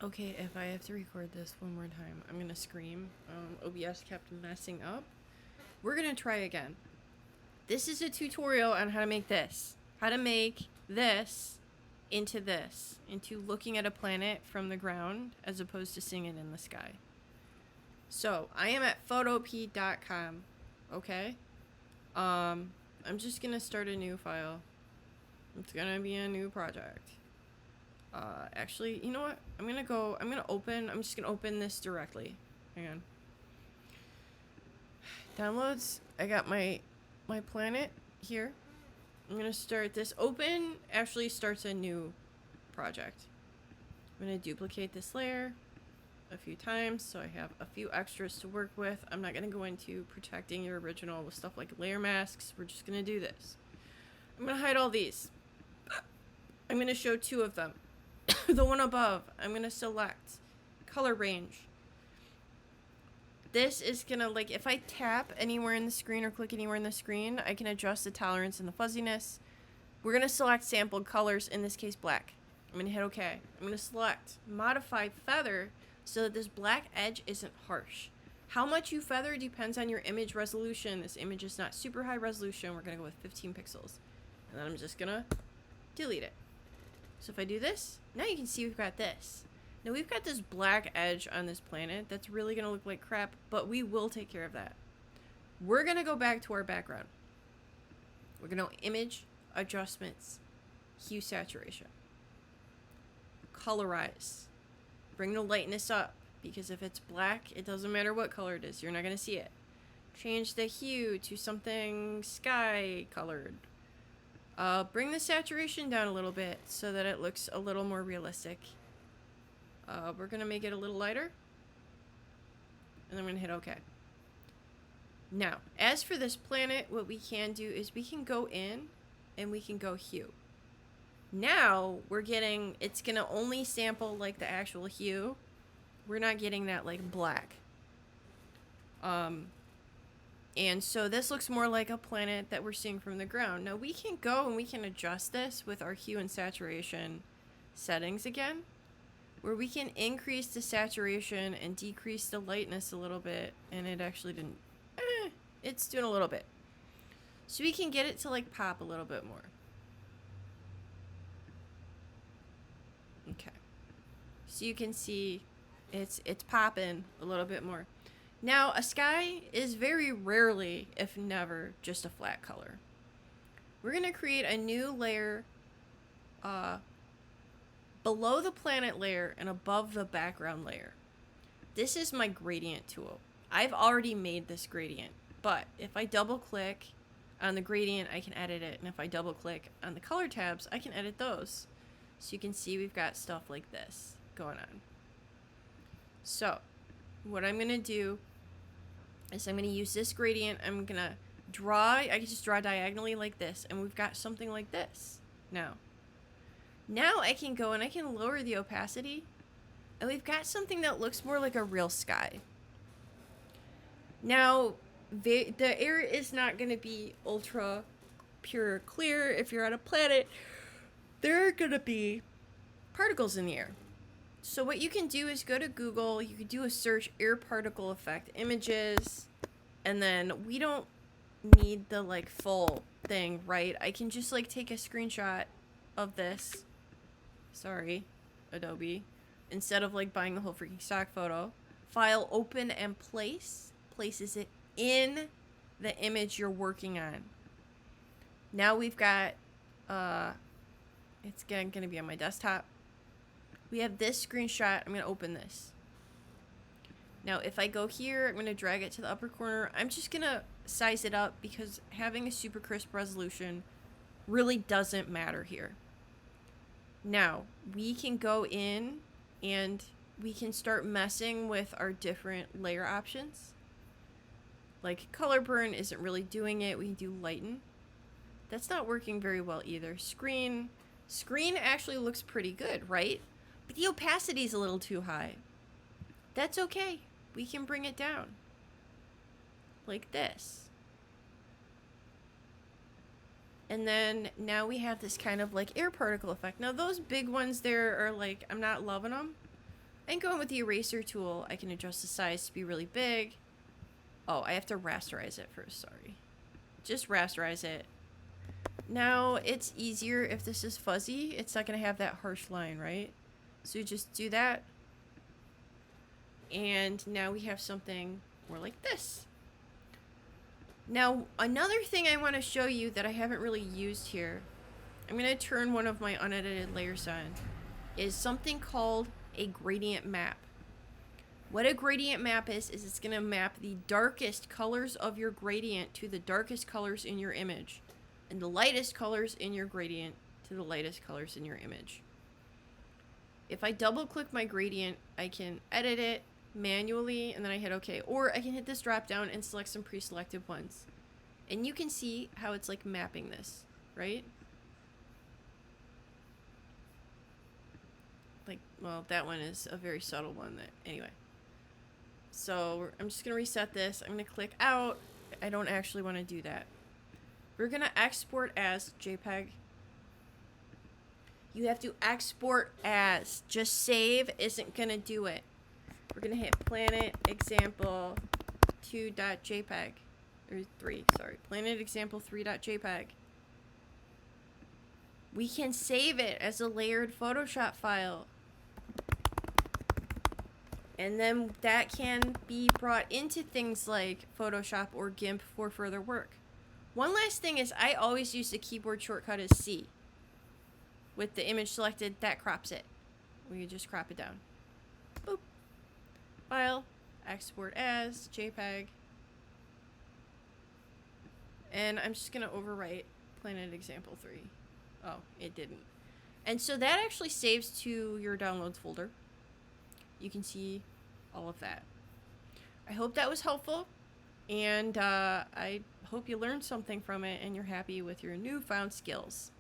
Okay, if I have to record this one more time, I'm gonna scream. OBS kept messing up. We're gonna try again. This is a tutorial on how to make this. How to make this, into looking at a planet from the ground as opposed to seeing it in the sky. So, I am at photopea.com, okay? I'm just gonna start a new file. It's gonna be a new project. Actually, you know what? I'm just gonna open this directly. Hang on. Downloads. I got my planet here. I'm gonna start this. Open actually starts a new project. I'm gonna duplicate this layer a few times so I have a few extras to work with. I'm not gonna go into protecting your original with stuff like layer masks. We're just gonna do this. I'm gonna hide all these. I'm gonna show two of them. The one above, I'm gonna select color range. This is gonna, like, if I tap anywhere in the screen or click anywhere in the screen, I can adjust the tolerance and the fuzziness. We're gonna select sampled colors, in this case black. I'm gonna hit OK. I'm gonna select modify feather so that this black edge isn't harsh. How much you feather depends on your image resolution. This image is not super high resolution. We're gonna go with 15 pixels. And then I'm just gonna delete it. So if I do this, now you can see we've got this. Now we've got this black edge on this planet that's really gonna look like crap, but we will take care of that. We're gonna go back to our background. We're gonna image, adjustments, hue saturation, colorize, bring the lightness up, because if it's black, it doesn't matter what color it is, you're not gonna see it. Change the hue to something sky colored. Bring the saturation down a little bit so that it looks a little more realistic. We're gonna make it a little lighter. And then we're gonna hit OK. Now, as for this planet, what we can do is we can go in and we can go hue. Now, it's gonna only sample like the actual hue. We're not getting that like black. And so this looks more like a planet that we're seeing from the ground. Now we can go and we can adjust this with our hue and saturation settings again, where we can increase the saturation and decrease the lightness a little bit. And it actually didn't, it's doing a little bit. So we can get it to like pop a little bit more. Okay. So you can see it's popping a little bit more. Now, a sky is very rarely, if never, just a flat color. We're going to create a new layer below the planet layer and above the background layer. This is my gradient tool. I've already made this gradient, but if I double click on the gradient, I can edit it. And if I double click on the color tabs, I can edit those. So you can see we've got stuff like this going on. So what I'm going to do is I'm going to use this gradient. I'm going to draw. I can just draw diagonally like this. And we've got something like this now. Now I can go and I can lower the opacity. And we've got something that looks more like a real sky. Now, the air is not going to be ultra pure clear if you're on a planet. There are going to be particles in the air. So what you can do is go to Google, you could do a search, air particle effect images, and then we don't need the like full thing, right? I can just like take a screenshot of this. Sorry, Adobe. Instead of like buying the whole freaking stock photo. File, open, and places it in the image you're working on. Now we've got, it's gonna be on my desktop. We have this screenshot. I'm going to open this. Now, if I go here, I'm going to drag it to the upper corner. I'm just going to size it up because having a super crisp resolution really doesn't matter here. Now, we can go in and we can start messing with our different layer options. Like color burn isn't really doing it. We can do lighten. That's not working very well either. Screen actually looks pretty good, right? But the opacity is a little too high. That's okay. We can bring it down. Like this. And then now we have this kind of like air particle effect. Now those big ones there are like, I'm not loving them. And going with the eraser tool, I can adjust the size to be really big. Oh, I have to rasterize it first, sorry. Just rasterize it. Now, it's easier if this is fuzzy. It's not going to have that harsh line, right? So you just do that. And now we have something more like this. Now, another thing I want to show you that I haven't really used here, I'm going to turn one of my unedited layers on, is something called a gradient map. What a gradient map is it's going to map the darkest colors of your gradient to the darkest colors in your image, and the lightest colors in your gradient to the lightest colors in your image. If I double click my gradient, I can edit it manually and then I hit OK, or I can hit this drop down and select some pre-selected ones, and you can see how it's like mapping this, right? Like, well, that one is a very subtle one. That anyway. So I'm just gonna reset this. I'm gonna click out. I don't actually want to do that. We're gonna export as JPEG. You have to export as. Just save isn't gonna do it. We're gonna hit planet example 2.jpg or 3. Sorry, planet example 3.jpg. We can save it as a layered Photoshop file. And then that can be brought into things like Photoshop or GIMP for further work. One last thing is I always use the keyboard shortcut as C. With the image selected, that crops it. We can just crop it down. Boop. File, export as, JPEG. And I'm just going to overwrite planet example 3. Oh, it didn't. And so that actually saves to your downloads folder. You can see all of that. I hope that was helpful, and I hope you learned something from it and you're happy with your newfound skills.